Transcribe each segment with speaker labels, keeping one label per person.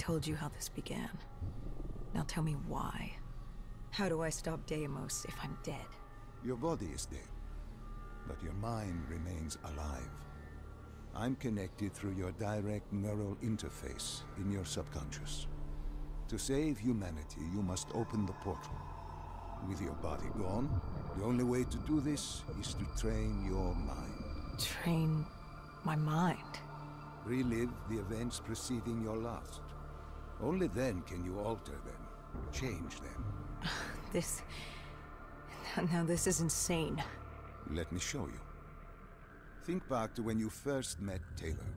Speaker 1: told you how this began. Now tell me why. How do I stop Deimos if I'm dead?
Speaker 2: Your body is dead, but your mind remains alive. I'm connected through your direct neural interface in your subconscious. To save humanity, you must open the portal. With your body gone, the only way to do this is to train your mind.
Speaker 1: Train my mind?
Speaker 2: Relive the events preceding your last. Only then can you alter them, change them.
Speaker 1: Now this is insane.
Speaker 2: Let me show you. Think back to when you first met Taylor.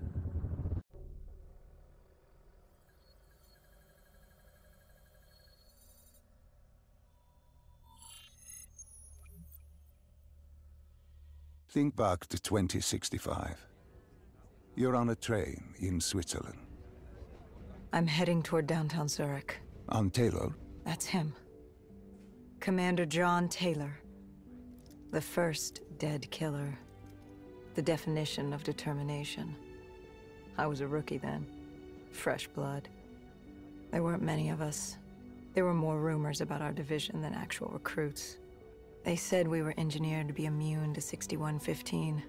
Speaker 2: Think back to 2065. You're on a train in Switzerland.
Speaker 1: I'm heading toward downtown Zurich.
Speaker 2: On Taylor?
Speaker 1: That's him. Commander John Taylor. The first dead killer. The definition of determination. I was a rookie then. Fresh blood. There weren't many of us. There were more rumors about our division than actual recruits. They said we were engineered to be immune to 6115.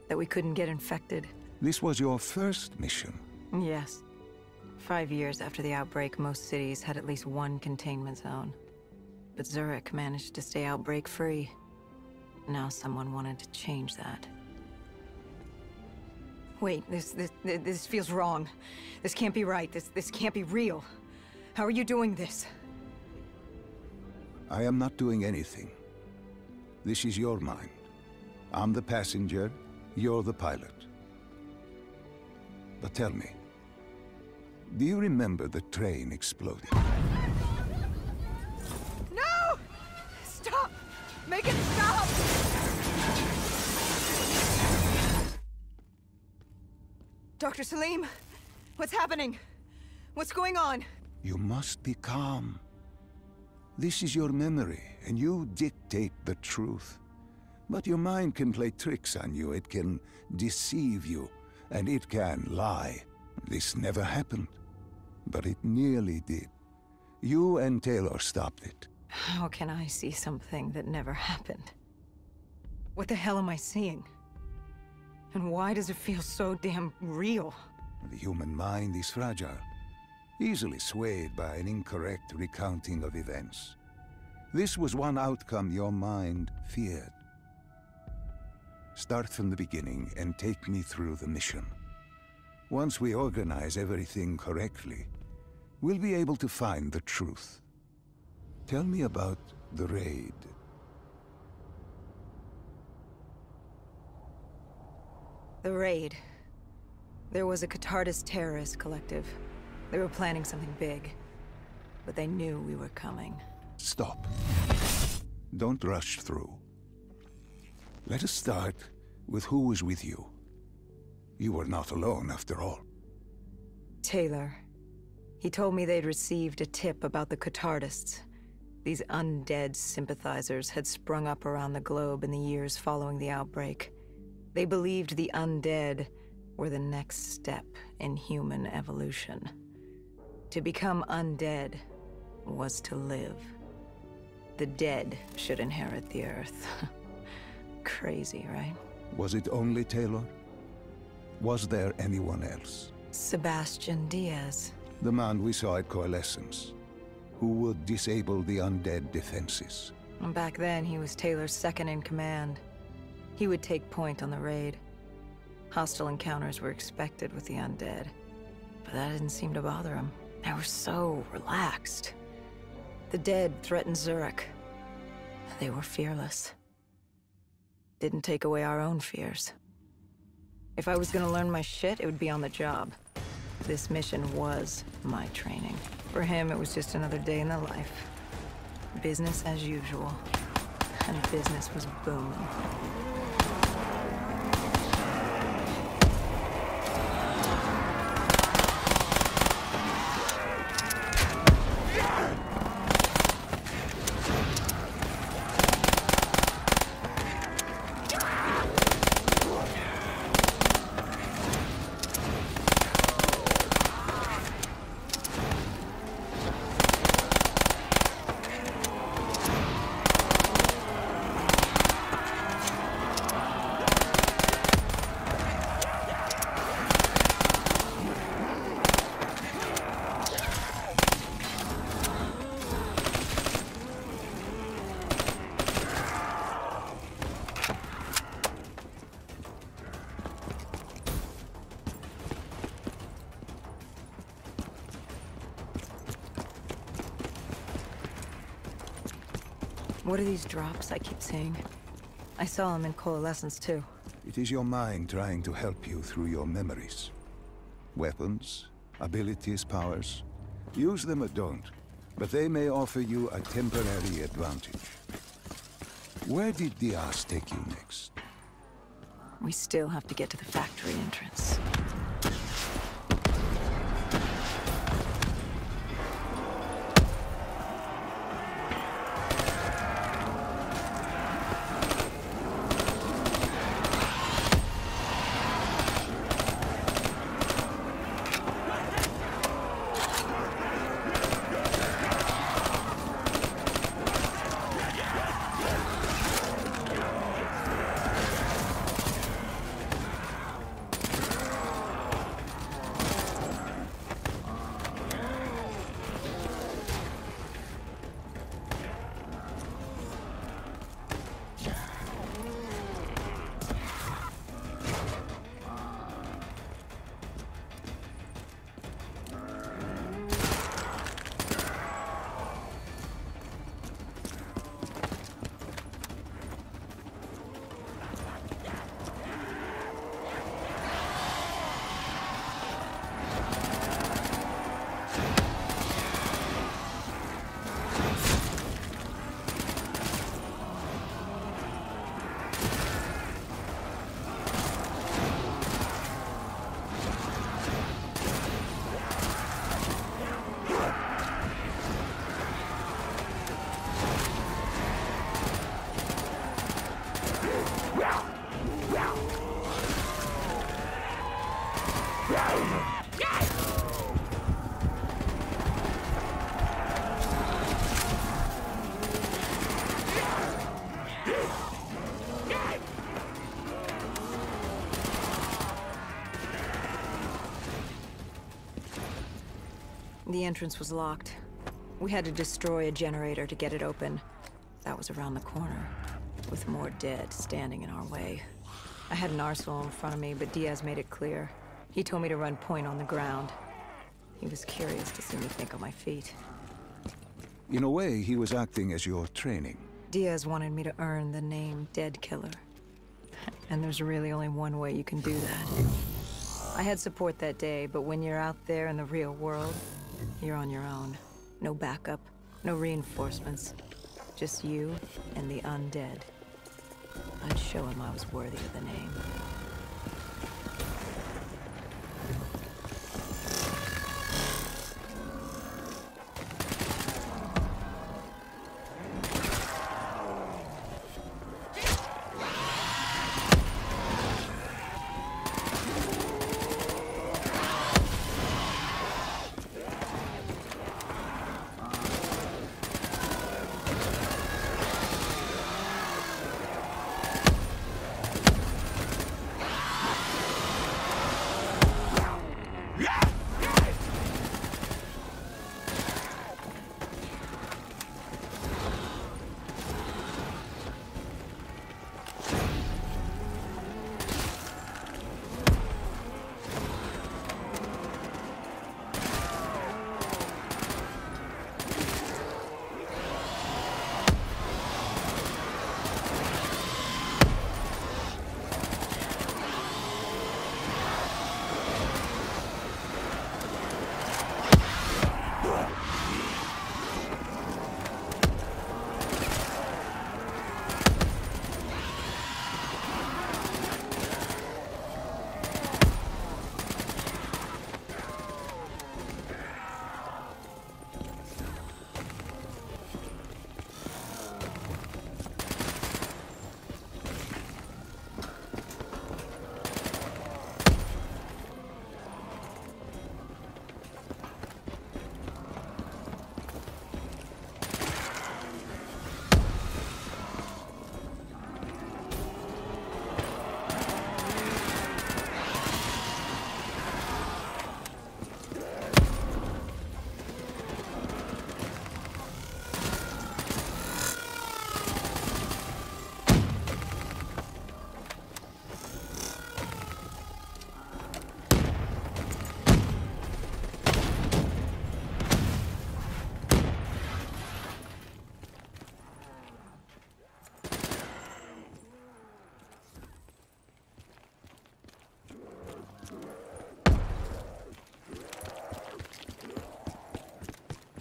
Speaker 1: That we couldn't get infected.
Speaker 2: This was your first mission?
Speaker 1: Yes. 5 years after the outbreak, most cities had at least one containment zone. But Zurich managed to stay outbreak-free. Now someone wanted to change that. Wait, this feels wrong. This can't be right. This can't be real. How are you doing this?
Speaker 2: I am not doing anything. This is your mind. I'm the passenger, you're the pilot. But tell me, do you remember the train exploding?
Speaker 1: No! Stop! Make it stop! Dr. Salim, what's happening? What's going on?
Speaker 2: You must be calm. This is your memory, and you dictate the truth. But your mind can play tricks on you. It can deceive you, and it can lie. This never happened, but it nearly did. You and Taylor stopped it.
Speaker 1: How can I see something that never happened? What the hell am I seeing? And why does it feel so damn real?
Speaker 2: The human mind is fragile, easily swayed by an incorrect recounting of events. This was one outcome your mind feared. Start from the beginning and take me through the mission. Once we organize everything correctly, we'll be able to find the truth. Tell me about the raid.
Speaker 1: The raid. There was a Catardist terrorist collective. They were planning something big, but they knew we were coming.
Speaker 2: Stop. Don't rush through. Let us start with who was with you. You were not alone, after all.
Speaker 1: Taylor. He told me they'd received a tip about the Catardists. These undead sympathizers had sprung up around the globe in the years following the outbreak. They believed the undead were the next step in human evolution. To become undead was to live. The dead should inherit the Earth. Crazy, right?
Speaker 2: Was it only Taylor? Was there anyone else?
Speaker 1: Sebastian Diaz.
Speaker 2: The man we saw at Coalescence, who would disable the undead defenses.
Speaker 1: And back then, he was Taylor's second in command. He would take point on the raid. Hostile encounters were expected with the undead, but that didn't seem to bother him. They were so relaxed. The dead threatened Zurich. They were fearless. Didn't take away our own fears. If I was gonna learn my shit, it would be on the job. This mission was my training. For him, it was just another day in the life. Business as usual. And business was booming. What are these drops I keep seeing? I saw them in Coalescence too.
Speaker 2: It is your mind trying to help you through your memories. Weapons, abilities, powers. Use them or don't, but they may offer you a temporary advantage. Where did Diaz take you next?
Speaker 1: We still have to get to the factory entrance. The entrance was locked. We had to destroy a generator to get it open. That was around the corner, with more dead standing in our way. I had an arsenal in front of me, but Diaz made it clear. He told me to run point on the ground. He was curious to see me think on my feet.
Speaker 2: In a way, he was acting as your training.
Speaker 1: Diaz wanted me to earn the name Dead Killer. And there's really only one way you can do that. I had support that day, but when you're out there in the real world, you're on your own. No backup, no reinforcements. Just you and the undead. I'd show him I was worthy of the name.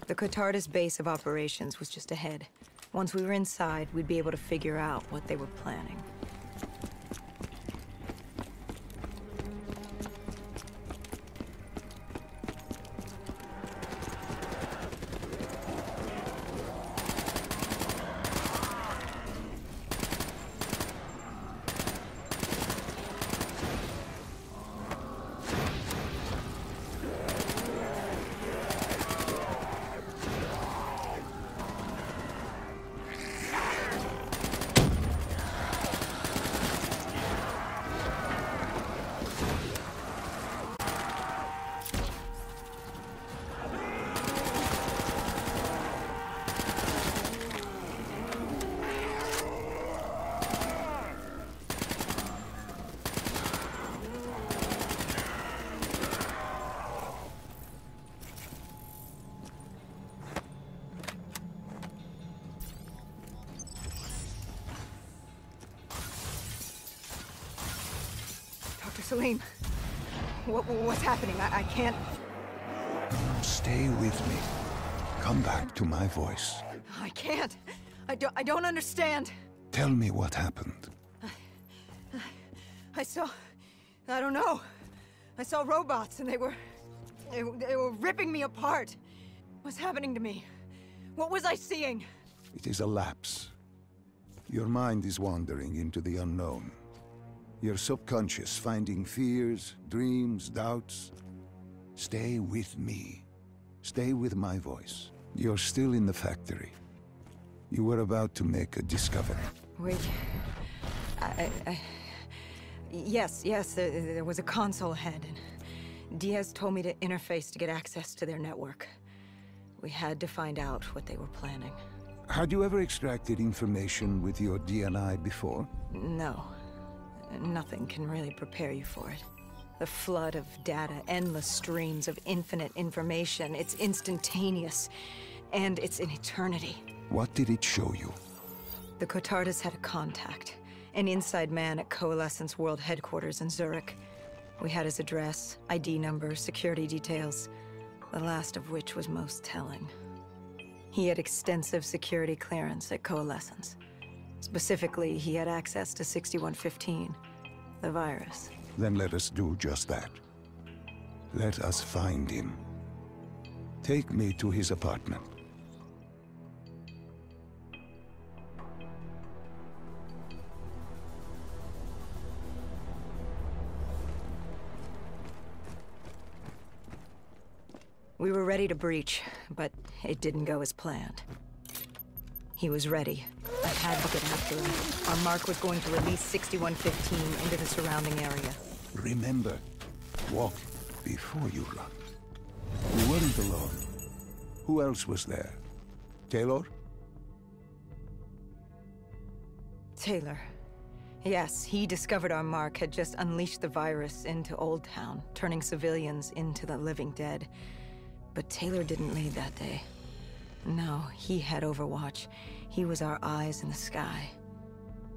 Speaker 1: The Cotardis base of operations was just ahead. Once we were inside, we'd be able to figure out what they were planning. Salim, what's happening? I can't...
Speaker 2: Stay with me. Come back to my voice.
Speaker 1: I can't. I don't understand.
Speaker 2: Tell me what happened.
Speaker 1: I don't know. I saw robots and they were ripping me apart. What's happening to me? What was I seeing?
Speaker 2: It is a lapse. Your mind is wandering into the unknown. Your subconscious finding fears, dreams, doubts. Stay with me. Stay with my voice. You're still in the factory. You were about to make a discovery.
Speaker 1: Wait. Yes, there was a console ahead, and Diaz told me to interface to get access to their network. We had to find out what they were planning.
Speaker 2: Had you ever extracted information with your DNI before?
Speaker 1: No. Nothing can really prepare you for it. The flood of data, endless streams of infinite information. It's instantaneous, and it's an eternity.
Speaker 2: What did it show you?
Speaker 1: The Cotardis had a contact, an inside man at Coalescence World Headquarters in Zurich. We had his address, ID number, security details, the last of which was most telling. He had extensive security clearance at Coalescence. Specifically, he had access to 6115, the virus.
Speaker 2: Then let us do just that. Let us find him. Take me to his apartment.
Speaker 1: We were ready to breach, but it didn't go as planned. He was ready. I had to get after him. Our mark was going to release 6115 into the surrounding area.
Speaker 2: Remember, walk before you run. You weren't alone. Who else was there? Taylor?
Speaker 1: Taylor. Yes, he discovered our mark had just unleashed the virus into Old Town, turning civilians into the living dead. But Taylor didn't lead that day. No, he had Overwatch. He was our eyes in the sky.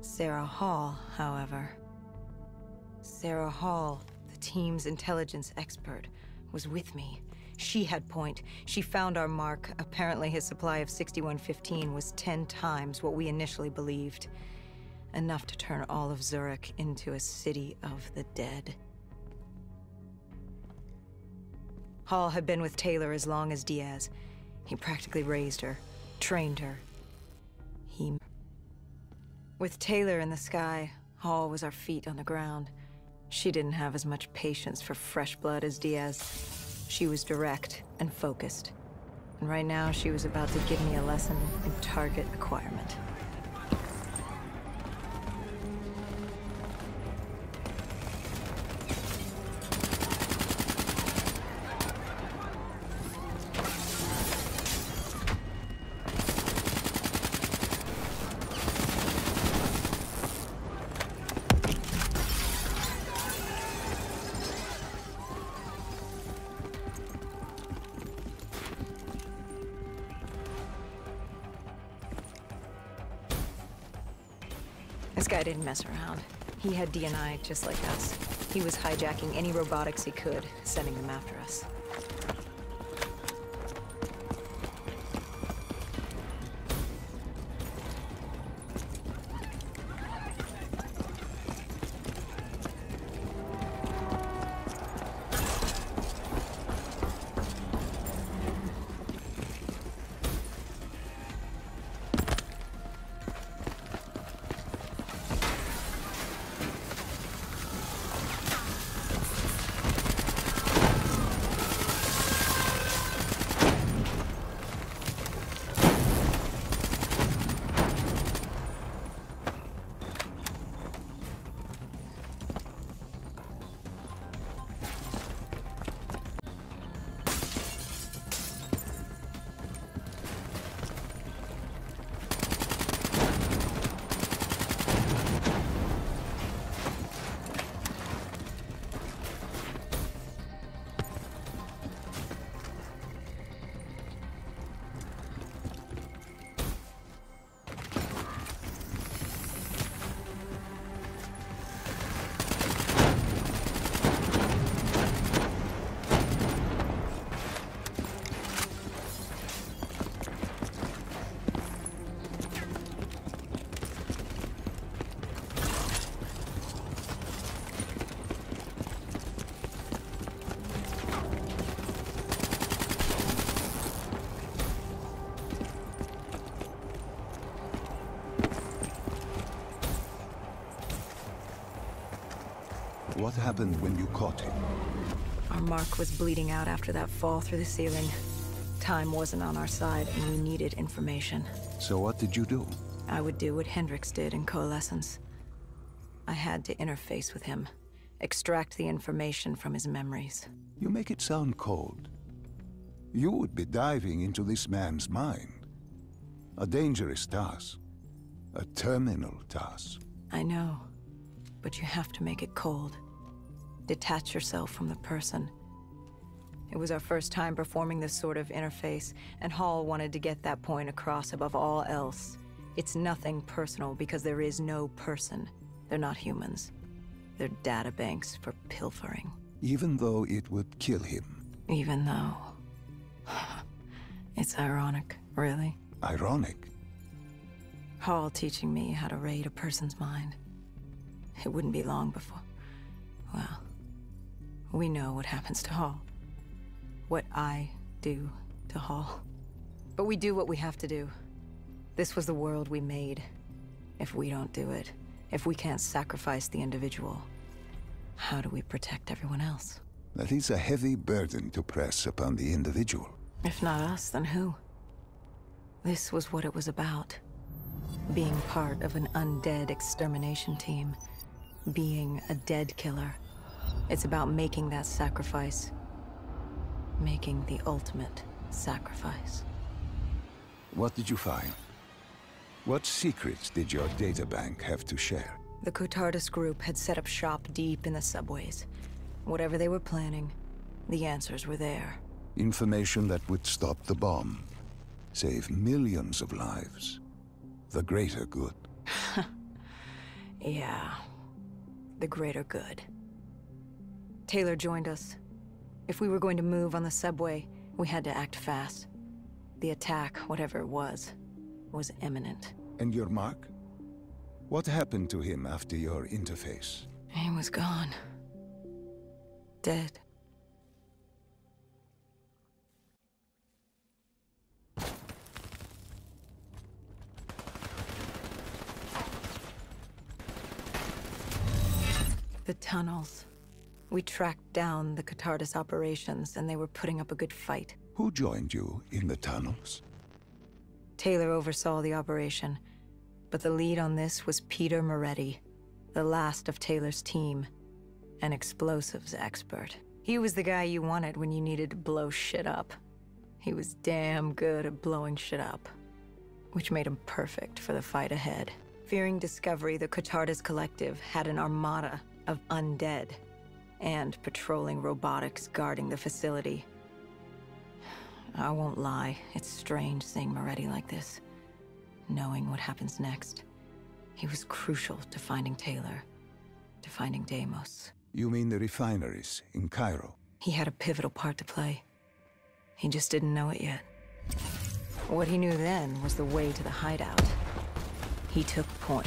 Speaker 1: Sarah Hall, however... Sarah Hall, the team's intelligence expert, was with me. She had point. She found our mark. Apparently his supply of 6115 was 10 times what we initially believed. Enough to turn all of Zurich into a city of the dead. Hall had been with Taylor as long as Diaz. He practically raised her, trained her. With Taylor in the sky, Hall was our feet on the ground. She didn't have as much patience for fresh blood as Diaz. She was direct and focused. And right now, she was about to give me a lesson in target acquirement. This guy didn't mess around. He had DNI just like us. He was hijacking any robotics he could, sending them after us.
Speaker 2: What happened when you caught him?
Speaker 1: Our mark was bleeding out after that fall through the ceiling. Time wasn't on our side, and we needed information.
Speaker 2: So what did you do?
Speaker 1: I would do what Hendrix did in Coalescence. I had to interface with him, extract the information from his memories.
Speaker 2: You make it sound cold. You would be diving into this man's mind. A dangerous task. A terminal task.
Speaker 1: I know, but you have to make it cold. Detach yourself from the person. It was our first time performing this sort of interface, and Hall wanted to get that point across above all else. It's nothing personal because there is no person. They're not humans. They're databanks for pilfering.
Speaker 2: Even though it would kill him.
Speaker 1: Even though... It's ironic, really.
Speaker 2: Ironic?
Speaker 1: Hall teaching me how to raid a person's mind. It wouldn't be long before... Well, we know what happens to Hall. What I do to Hall. But we do what we have to do. This was the world we made. If we don't do it, if we can't sacrifice the individual, how do we protect everyone else?
Speaker 2: That is a heavy burden to press upon the individual.
Speaker 1: If not us, then who? This was what it was about. Being part of an undead extermination team. Being a dead killer. It's about making that sacrifice. Making the ultimate sacrifice.
Speaker 2: What did you find? What secrets did your databank have to share?
Speaker 1: The Cotardus group had set up shop deep in the subways. Whatever they were planning, the answers were there.
Speaker 2: Information that would stop the bomb. Save millions of lives. The greater good.
Speaker 1: Yeah. The greater good. Taylor joined us. If we were going to move on the subway, we had to act fast. The attack, whatever it was imminent.
Speaker 2: And your mark? What happened to him after your interface?
Speaker 1: He was gone. Dead. The tunnels. We tracked down the Cotardus operations, and they were putting up a good fight.
Speaker 2: Who joined you in the tunnels?
Speaker 1: Taylor oversaw the operation, but the lead on this was Peter Moretti, the last of Taylor's team, an explosives expert. He was the guy you wanted when you needed to blow shit up. He was damn good at blowing shit up, which made him perfect for the fight ahead. Fearing discovery, the Cotardus Collective had an armada of undead and patrolling robotics guarding the facility. I won't lie, it's strange seeing Moretti like this. Knowing what happens next. He was crucial to finding Taylor, to finding Deimos.
Speaker 2: You mean the refineries in Cairo?
Speaker 1: He had a pivotal part to play. He just didn't know it yet. What he knew then was the way to the hideout. He took point.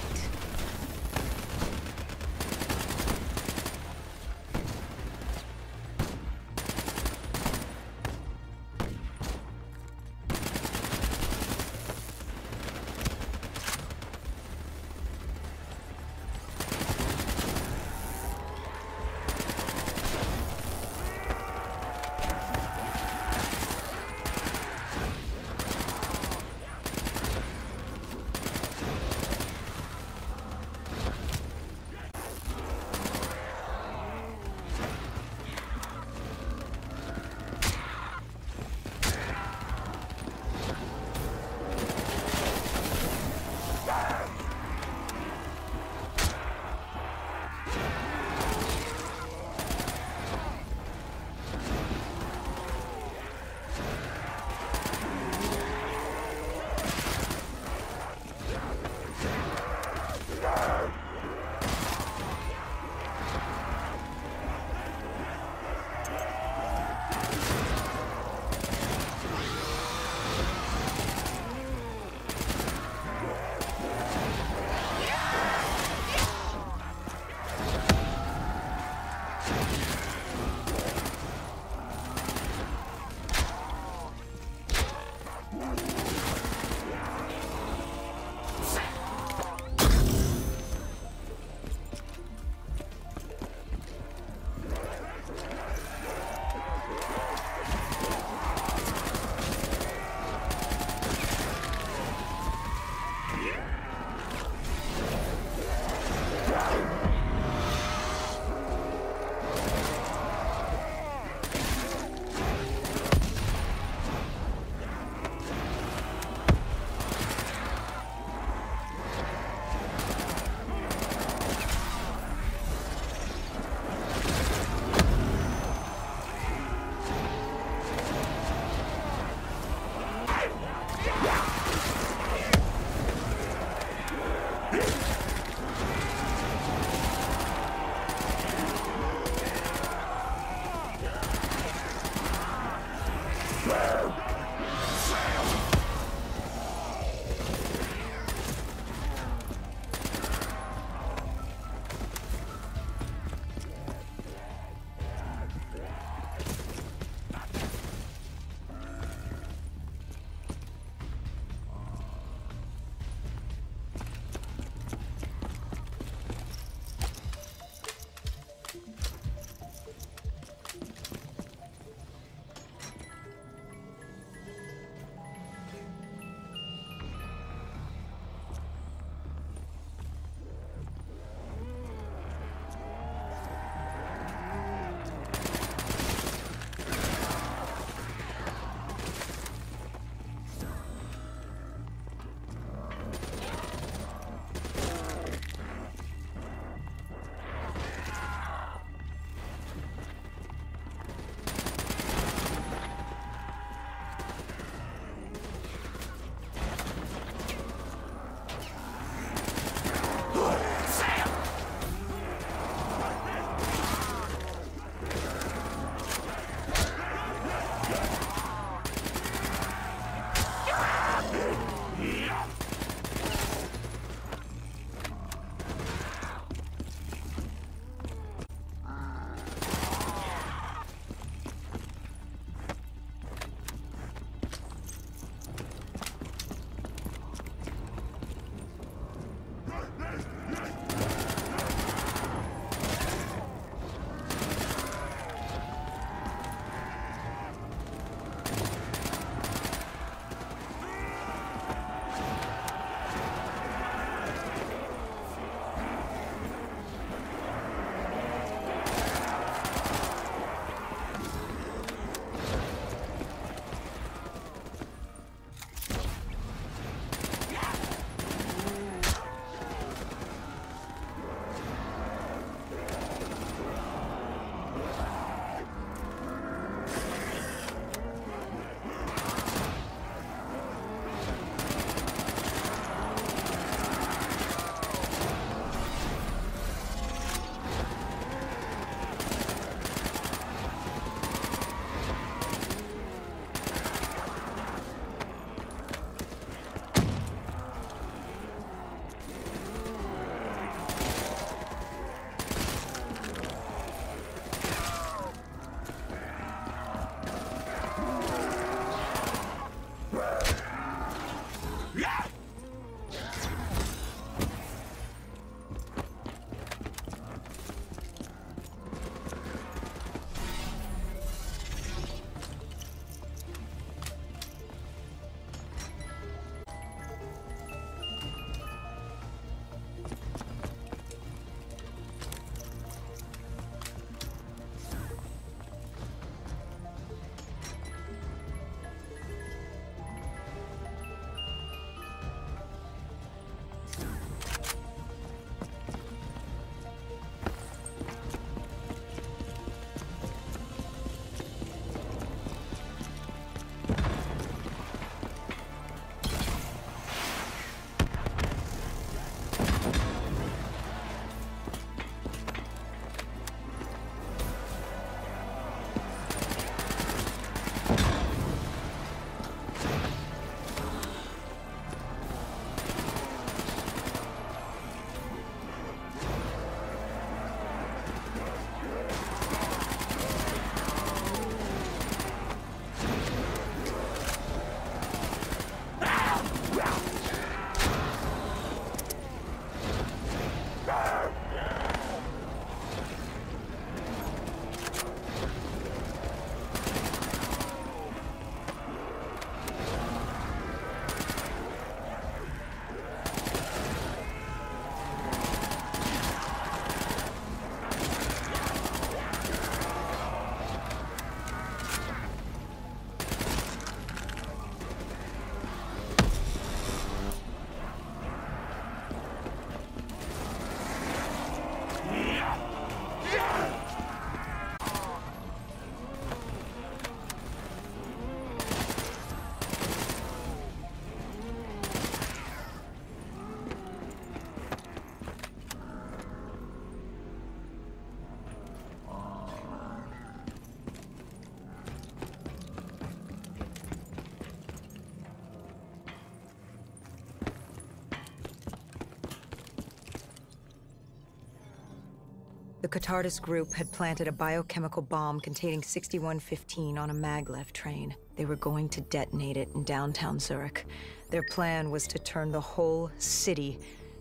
Speaker 1: Catardus group had planted a biochemical bomb containing 6115 on a maglev train. They were going to detonate it in downtown Zurich. Their plan was to turn the whole city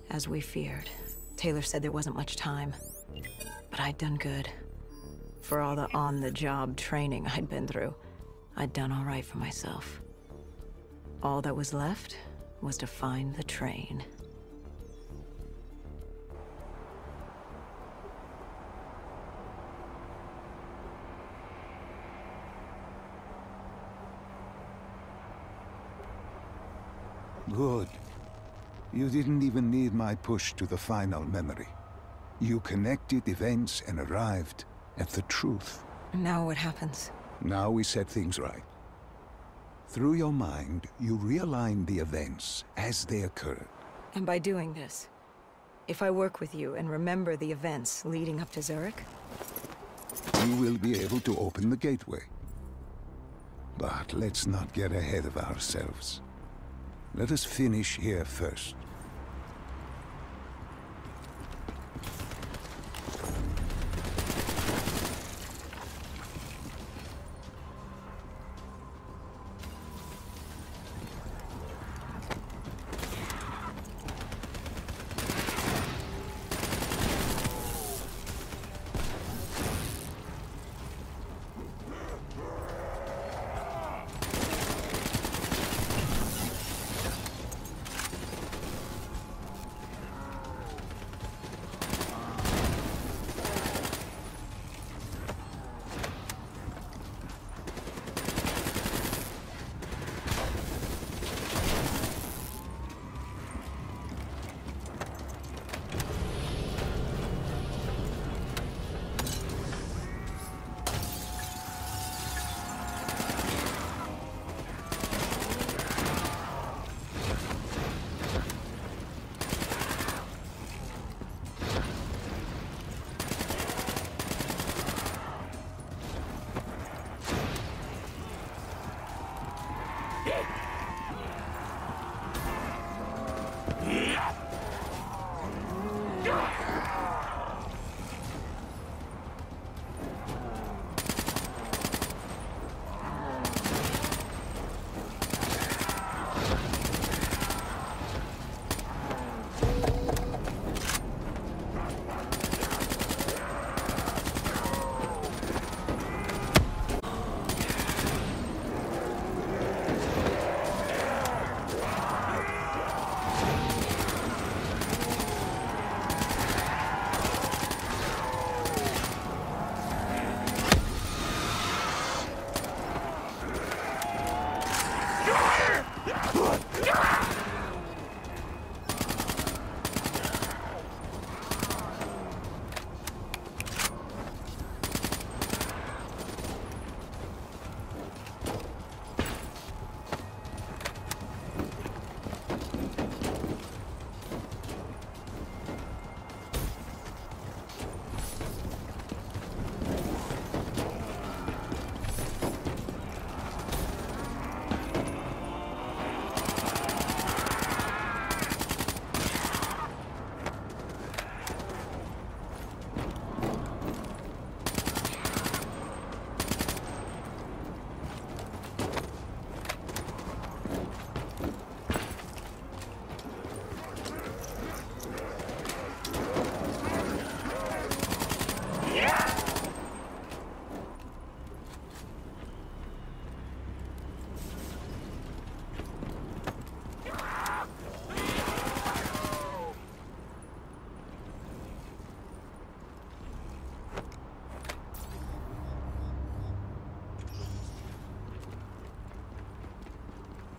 Speaker 1: as we feared. Taylor said there wasn't much time, but I'd done good. For all the on-the-job training I'd been through, I'd done all right for myself. All that was left was to find the train.
Speaker 2: Good. You didn't even need my push to the final memory. You connected events and arrived at the truth.
Speaker 1: Now what happens?
Speaker 2: Now we set things right. Through your mind, you realign the events as they occurred.
Speaker 1: And by doing this, if I work with you and remember the events leading up to Zurich,
Speaker 2: you will be able to open the gateway. But let's not get ahead of ourselves. Let us finish here first.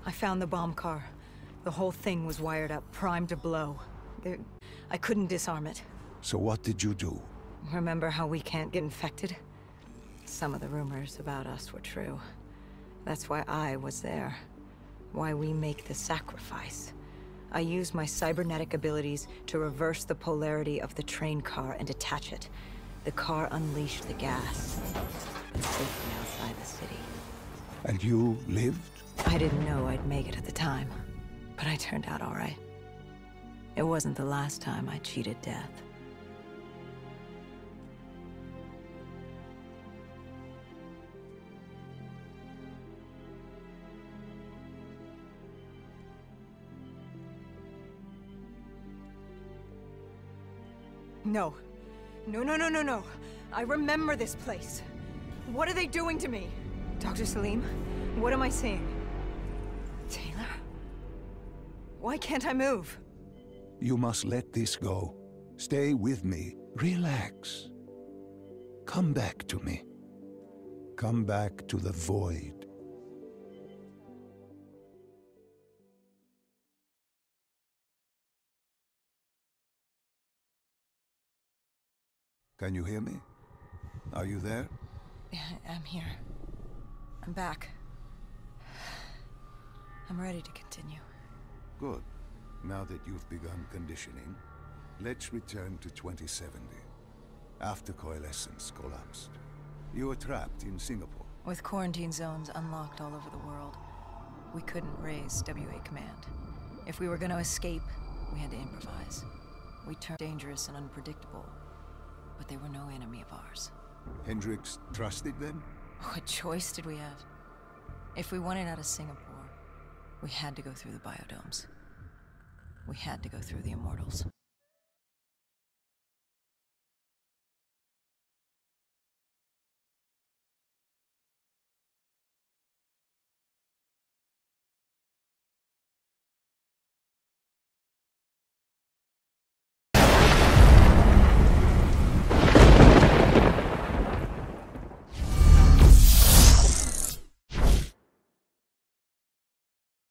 Speaker 1: I found the bomb car. The whole thing was wired up, primed to blow. I couldn't disarm it.
Speaker 2: So what did you do?
Speaker 1: Remember how we can't get infected? Some of the rumors about us were true. That's why I was there. Why we make the sacrifice. I used my cybernetic abilities to reverse the polarity of the train car and detach it. The car unleashed the gas. It's safely outside the city.
Speaker 2: And you lived?
Speaker 1: I didn't know I'd make it at the time, but I turned out all right. It wasn't the last time I cheated death. No. No, no, no, no, no. I remember this place. What are they doing to me? Dr. Salim, what am I seeing? Taylor? Why can't I move?
Speaker 2: You must let this go. Stay with me. Relax. Come back to me. Come back to the void. Can you hear me? Are you there?
Speaker 1: Yeah, I'm here. I'm back. I'm ready to continue.
Speaker 2: Good. Now that you've begun conditioning, let's return to 2070. After Coalescence collapsed. You were trapped in Singapore.
Speaker 1: With quarantine zones unlocked all over the world, we couldn't raise WA command. If we were going to escape, we had to improvise. We turned dangerous and unpredictable, but they were no enemy of ours.
Speaker 2: Hendricks trusted them?
Speaker 1: What choice did we have? If we wanted out of Singapore, we had to go through the biodomes. We had to go through the Immortals.